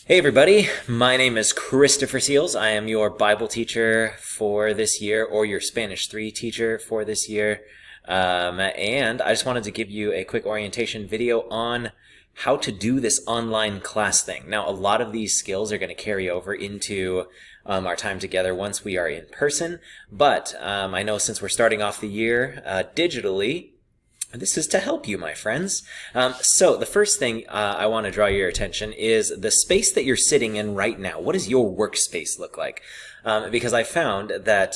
Hey everybody, my name is Christopher Seals. I am your Bible teacher for this year, or your Spanish 3 teacher for this year. And I just wanted to give you a quick orientation video on how to do this online class thing. Now, a lot of these skills are going to carry over into our time together once we are in person, but I know since we're starting off the year digitally, this is to help you, my friends. So the first thing I want to draw your attention is the space that you're sitting in right now. What does your workspace look like? Because I found that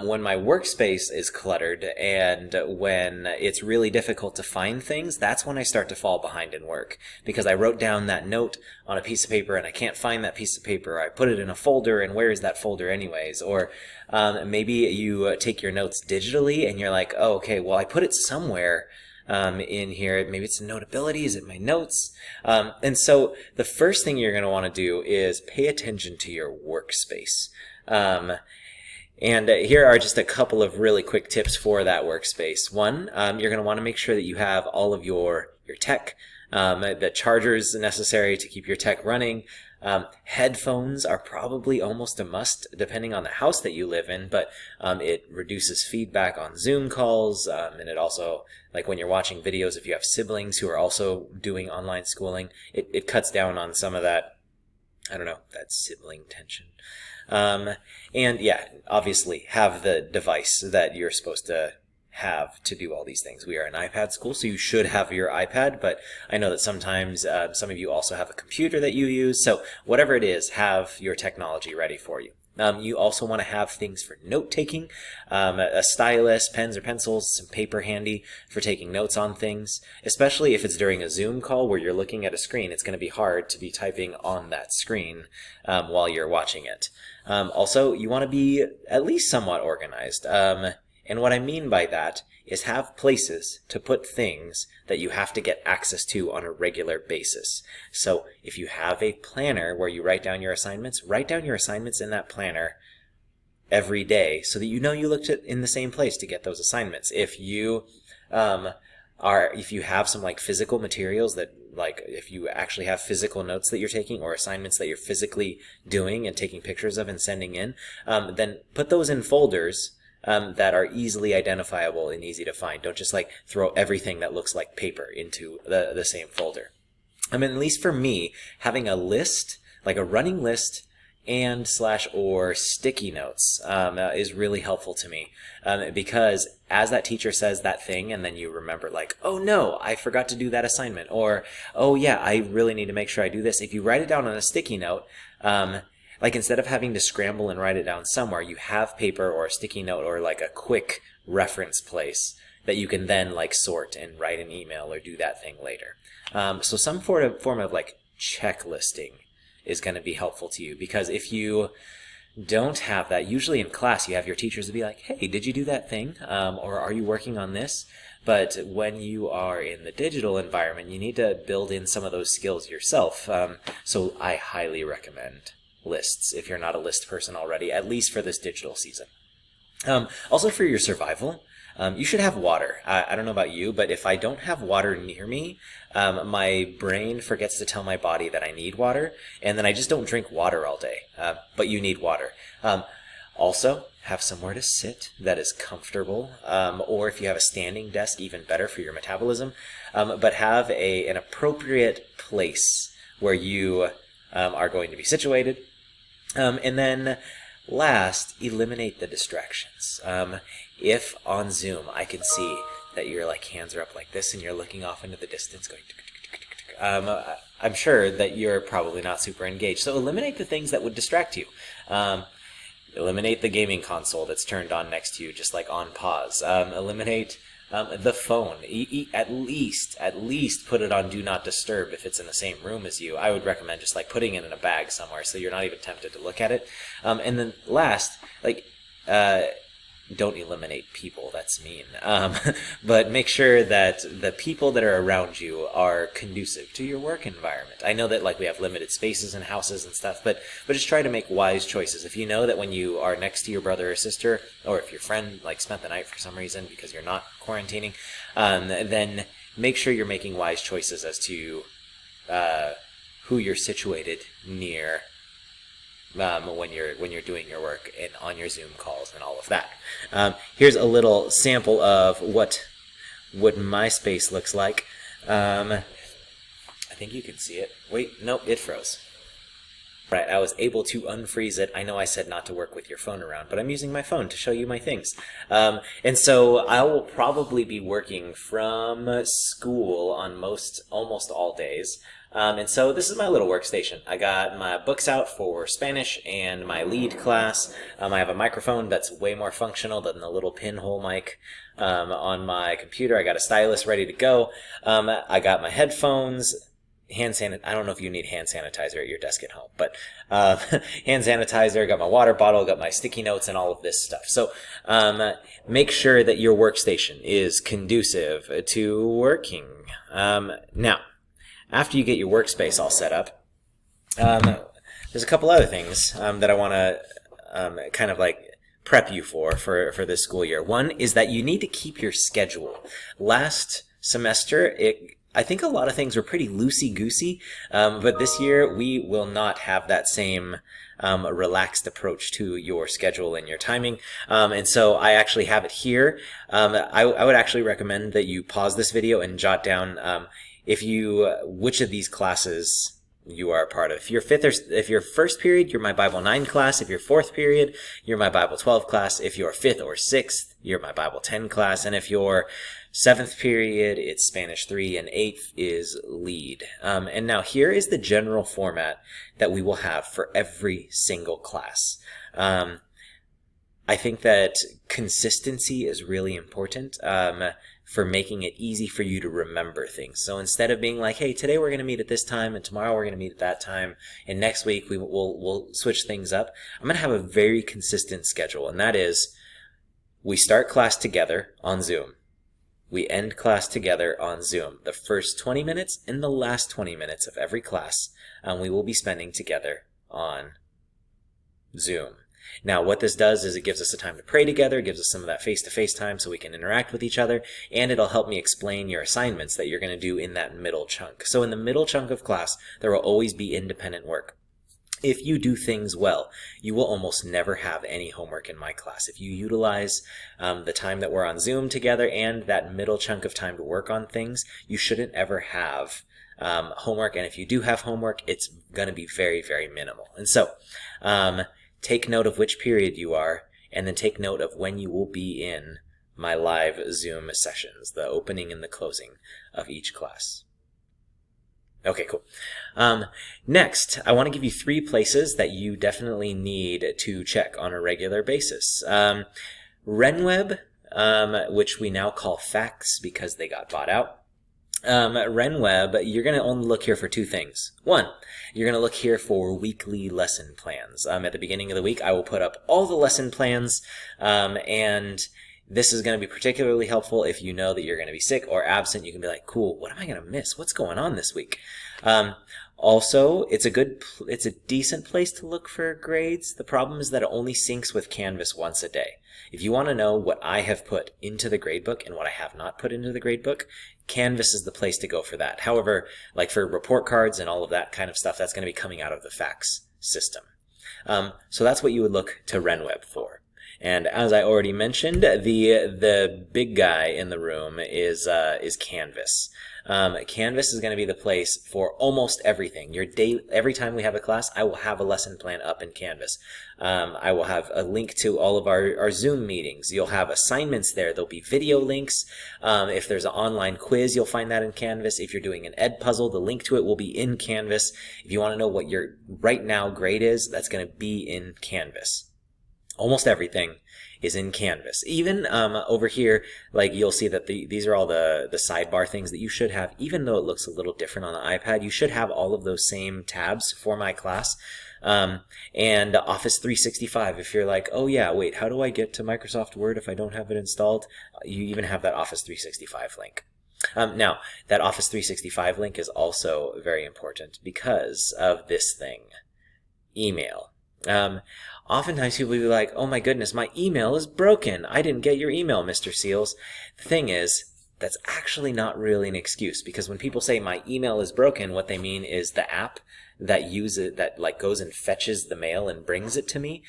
when my workspace is cluttered and when it's really difficult to find things, that's when I start to fall behind in work. Because I wrote down that note on a piece of paper and I can't find that piece of paper. I put it in a folder, and where is that folder anyways? Or maybe you take your notes digitally and you're like, oh, okay, well, I put it somewhere in here. Maybe it's in Notability. Is it my notes? And so the first thing you're going to want to do is pay attention to your workspace. And here are just a couple of really quick tips for that workspace. One, you're going to want to make sure that you have all of your tech, the chargers necessary to keep your tech running. Headphones are probably almost a must depending on the house that you live in, but it reduces feedback on Zoom calls, and it also, like when you're watching videos, if you have siblings who are also doing online schooling, it cuts down on some of that, I don't know, that sibling tension. And yeah, obviously have the device that you're supposed to have to do all these things. We are an iPad school, so you should have your iPad, but I know that sometimes some of you also have a computer that you use, so whatever it is, have your technology ready for you. You also want to have things for note-taking, a stylus, pens or pencils, some paper handy for taking notes on things, especially if it's during a Zoom call where you're looking at a screen. It's going to be hard to be typing on that screen while you're watching it. Also, you want to be at least somewhat organized. And what I mean by that is have places to put things that you have to get access to on a regular basis. So if you have a planner where you write down your assignments in that planner every day so that you know you looked at in the same place to get those assignments. If you if you have some like physical materials that, like if you actually have physical notes that you're taking or assignments that you're physically doing and taking pictures of and sending in, then put those in folders that are easily identifiable and easy to find. Don't just like throw everything that looks like paper into the same folder. I mean, at least for me, having a list, like a running list and / or sticky notes is really helpful to me because as that teacher says that thing and then you remember like, oh no, I forgot to do that assignment, or oh yeah, I really need to make sure I do this. If you write it down on a sticky note, like instead of having to scramble and write it down somewhere, you have paper or a sticky note or like a quick reference place that you can then like sort and write an email or do that thing later. So some form of like checklisting is going to be helpful to you, because if you don't have that, usually in class you have your teachers to be like, hey, did you do that thing? Or are you working on this? But when you are in the digital environment, you need to build in some of those skills yourself. So I highly recommend lists if you're not a list person already, at least for this digital season. Also for your survival, you should have water. I don't know about you, but if I don't have water near me, my brain forgets to tell my body that I need water, and then I just don't drink water all day. But you need water. Also, have somewhere to sit that is comfortable, or if you have a standing desk, even better for your metabolism. But have an appropriate place where you are going to be situated. And then last, eliminate the distractions. If on Zoom I can see that your like hands are up like this and you're looking off into the distance going I'm sure that you're probably not super engaged. So eliminate the things that would distract you. Eliminate the gaming console that's turned on next to you, just like on pause. Eliminate the phone. At least put it on Do Not Disturb if it's in the same room as you. I would recommend just like putting it in a bag somewhere so you're not even tempted to look at it. And then last, like, don't eliminate people. That's mean. But make sure that the people that are around you are conducive to your work environment. I know that like we have limited spaces in houses and stuff, but just try to make wise choices. If you know that when you are next to your brother or sister, or if your friend like spent the night for some reason because you're not quarantining, then make sure you're making wise choices as to who you're situated near when you're doing your work and on your Zoom calls and all of that. Here's a little sample of what my space looks like. I think you can see it. Wait, nope, it froze. Right, I was able to unfreeze it. I know I said not to work with your phone around, but I'm using my phone to show you my things. And so I will probably be working from school on almost all days. And so this is my little workstation. I got my books out for Spanish and my lead class. I have a microphone that's way more functional than the little pinhole mic on my computer. I got a stylus ready to go. I got my headphones. I don't know if you need hand sanitizer at your desk at home, but hand sanitizer, got my water bottle, got my sticky notes and all of this stuff. So make sure that your workstation is conducive to working. Now, after you get your workspace all set up, there's a couple other things that I want to kind of like prep you for this school year. One is that you need to keep your schedule. Last semester, I think a lot of things were pretty loosey-goosey, but this year we will not have that same relaxed approach to your schedule and your timing. And so I actually have it here. I would actually recommend that you pause this video and jot down which of these classes you are a part of. If you're first period, you're my Bible 9 class. If you're fourth period, you're my Bible 12 class. If you're fifth or sixth, you're my Bible 10 class. And if you're seventh period, it's Spanish 3, and eighth is lead. And now here is the general format that we will have for every single class. I think that consistency is really important for making it easy for you to remember things. So instead of being like, hey, today we're going to meet at this time, and tomorrow we're going to meet at that time, and next week we'll switch things up, I'm going to have a very consistent schedule, and that is we start class together on Zoom. We end class together on Zoom. The first 20 minutes and the last 20 minutes of every class we will be spending together on Zoom. Now, what this does is it gives us the time to pray together, gives us some of that face-to-face time so we can interact with each other, and it'll help me explain your assignments that you're going to do in that middle chunk. So in the middle chunk of class, there will always be independent work. If you do things well, you will almost never have any homework in my class. If you utilize the time that we're on Zoom together and that middle chunk of time to work on things, you shouldn't ever have homework. And if you do have homework, it's going to be very, very minimal. And so take note of which period you are, and then take note of when you will be in my live Zoom sessions, the opening and the closing of each class. Okay, cool. Next, I want to give you 3 places that you definitely need to check on a regular basis. RenWeb, which we now call Facts because they got bought out. RenWeb, you're going to only look here for 2 things. 1, you're going to look here for weekly lesson plans. At the beginning of the week, I will put up all the lesson plans, and this is going to be particularly helpful if you know that you're going to be sick or absent. You can be like, cool, what am I going to miss? What's going on this week? Also, it's a decent place to look for grades. The problem is that it only syncs with Canvas once a day. If you want to know what I have put into the gradebook and what I have not put into the gradebook, Canvas is the place to go for that. However, like for report cards and all of that kind of stuff, that's going to be coming out of the Facts system. So that's what you would look to RenWeb for. And as I already mentioned, the big guy in the room is Canvas. Canvas is going to be the place for almost everything. Every time we have a class, I will have a lesson plan up in Canvas. I will have a link to all of our Zoom meetings. You'll have assignments there. There'll be video links. If there's an online quiz, you'll find that in Canvas. If you're doing an ed puzzle, the link to it will be in Canvas. If you want to know what your right now grade is, that's going to be in Canvas. Almost everything is in Canvas. Even over here, like you'll see that these are all the sidebar things that you should have. Even though it looks a little different on the iPad, you should have all of those same tabs for my class. And Office 365, if you're like, oh yeah, wait, how do I get to Microsoft Word if I don't have it installed? You even have that Office 365 link. Now, that Office 365 link is also very important because of this thing, email. Oftentimes people will be like, oh my goodness, my email is broken. I didn't get your email, Mr. Seals. The thing is, that's actually not really an excuse, because when people say my email is broken, what they mean is the app that like goes and fetches the mail and brings it to me,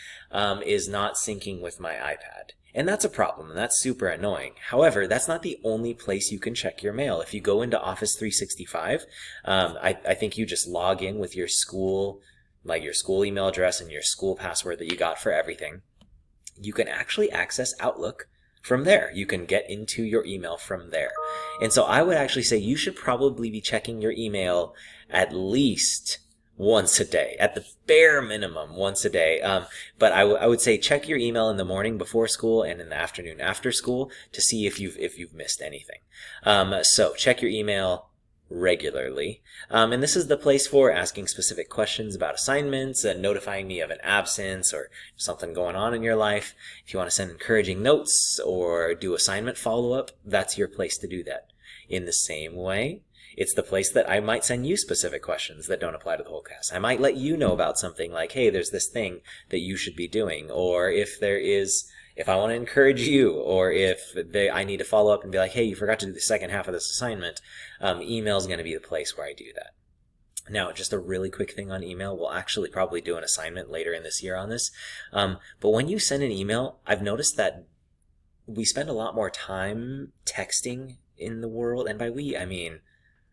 is not syncing with my iPad. And that's a problem, and that's super annoying. However, that's not the only place you can check your mail. If you go into Office 365, I think you just log in with your school, like your school email address and your school password that you got for everything. You can actually access Outlook from there. You can get into your email from there. And so I would actually say you should probably be checking your email at least once a day, at the bare minimum once a day. But I would say check your email in the morning before school and in the afternoon after school to see if you've missed anything. So check your email regularly. And this is the place for asking specific questions about assignments and notifying me of an absence or something going on in your life. If you want to send encouraging notes or do assignment follow-up, that's your place to do that. In the same way, it's the place that I might send you specific questions that don't apply to the whole class. I might let you know about something like, hey, there's this thing that you should be doing, or if I want to encourage you, or if I need to follow up and be like, hey, you forgot to do the second half of this assignment, email is going to be the place where I do that. Now, just a really quick thing on email. We'll actually probably do an assignment later in this year on this. But when you send an email, I've noticed that we spend a lot more time texting in the world. And by we, I mean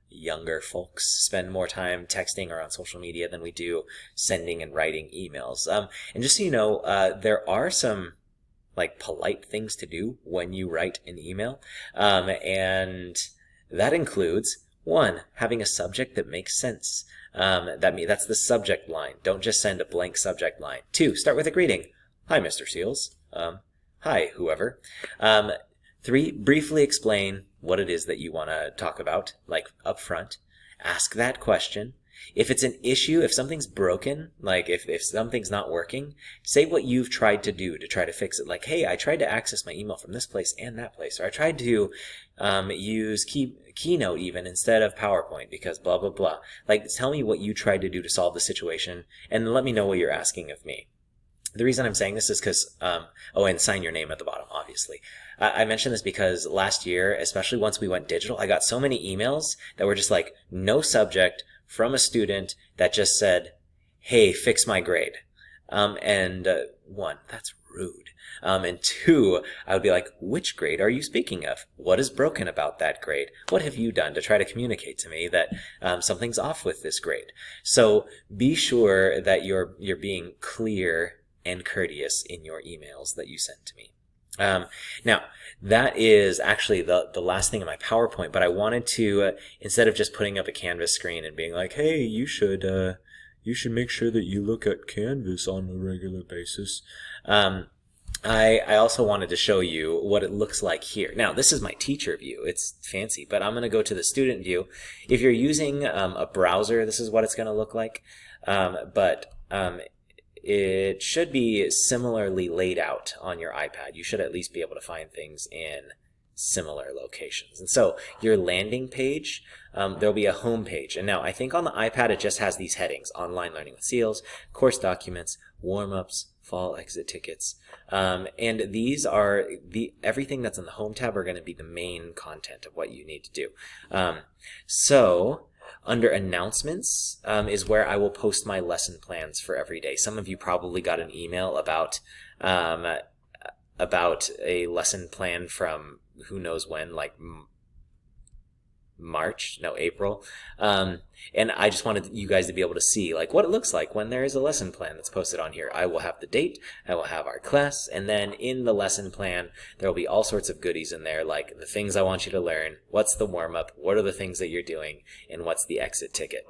younger folks spend more time texting or on social media than we do sending and writing emails. And just so you know, there are some like polite things to do when you write an email. And that includes, one, having a subject that makes sense. That's the subject line. Don't just send a blank subject line. Two, start with a greeting. Hi, Mr. Seals. Hi, whoever. Three, briefly explain what it is that you want to talk about, like up front. Ask that question. If it's an issue, if something's broken, like if something's not working, say what you've tried to do to try to fix it. Like, hey, I tried to access my email from this place and that place. Or I tried to use Keynote even instead of PowerPoint because blah, blah, blah. Like, tell me what you tried to do to solve the situation and let me know what you're asking of me. The reason I'm saying this is because, and sign your name at the bottom, obviously. I mentioned this because last year, especially once we went digital, I got so many emails that were just like, no subject, from a student that just said, hey, fix my grade. One, that's rude. And two, I would be like, which grade are you speaking of? What is broken about that grade? What have you done to try to communicate to me that something's off with this grade? So be sure that you're being clear and courteous in your emails that you send to me. Now, that is actually the last thing in my PowerPoint, but I wanted to, instead of just putting up a Canvas screen and being like, hey, you should make sure that you look at Canvas on a regular basis, I also wanted to show you what it looks like here. Now, this is my teacher view. It's fancy, but I'm going to go to the student view. If you're using a browser, this is what it's going to look like, it should be similarly laid out on your iPad. You should at least be able to find things in similar locations. And so your landing page, there'll be a home page. And now I think on the iPad it just has these headings: Online Learning with Seals, Course Documents, Warm-Ups, Fall Exit Tickets. And these are everything that's in the Home tab are going to be the main content of what you need to do. So under announcements is where I will post my lesson plans for every day. Some of you probably got an email about a lesson plan from who knows when, like April. And I just wanted you guys to be able to see like what it looks like when there is a lesson plan that's posted on here. I will have the date, I will have our class, and then in the lesson plan, there will be all sorts of goodies in there, like the things I want you to learn, what's the warm-up, what are the things that you're doing, and what's the exit ticket.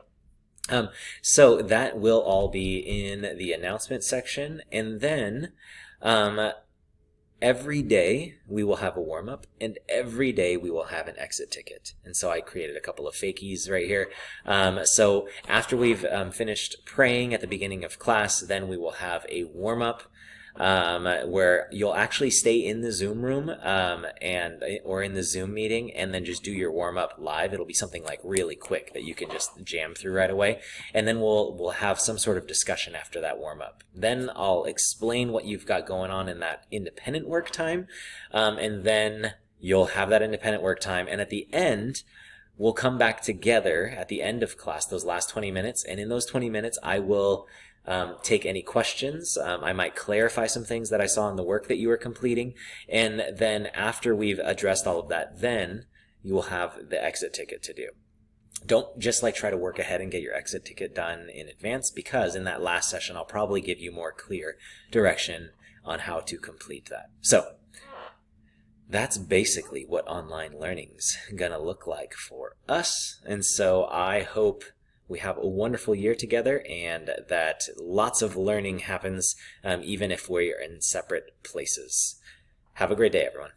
So that will all be in the announcement section, and then every day we will have a warm-up, and every day we will have an exit ticket. And so I created a couple of fakies right here. So after we've finished praying at the beginning of class, then we will have a warm-up where you'll actually stay in the Zoom room or in the Zoom meeting and then just do your warm-up live. It'll be something like really quick that you can just jam through right away. And then we'll have some sort of discussion after that warm-up. Then I'll explain what you've got going on in that independent work time. And then You'll have that independent work time, and at the end, we'll come back together at the end of class, those last 20 minutes, and in those 20 minutes, I will take any questions. I might clarify some things that I saw in the work that you were completing, and then after we've addressed all of that, then you will have the exit ticket to do. Don't just try to work ahead and get your exit ticket done in advance, because in that last session, I'll probably give you more clear direction on how to complete that. So that's basically what online learning's gonna look like for us. And so I hope we have a wonderful year together and that lots of learning happens even if we're in separate places. Have a great day, everyone.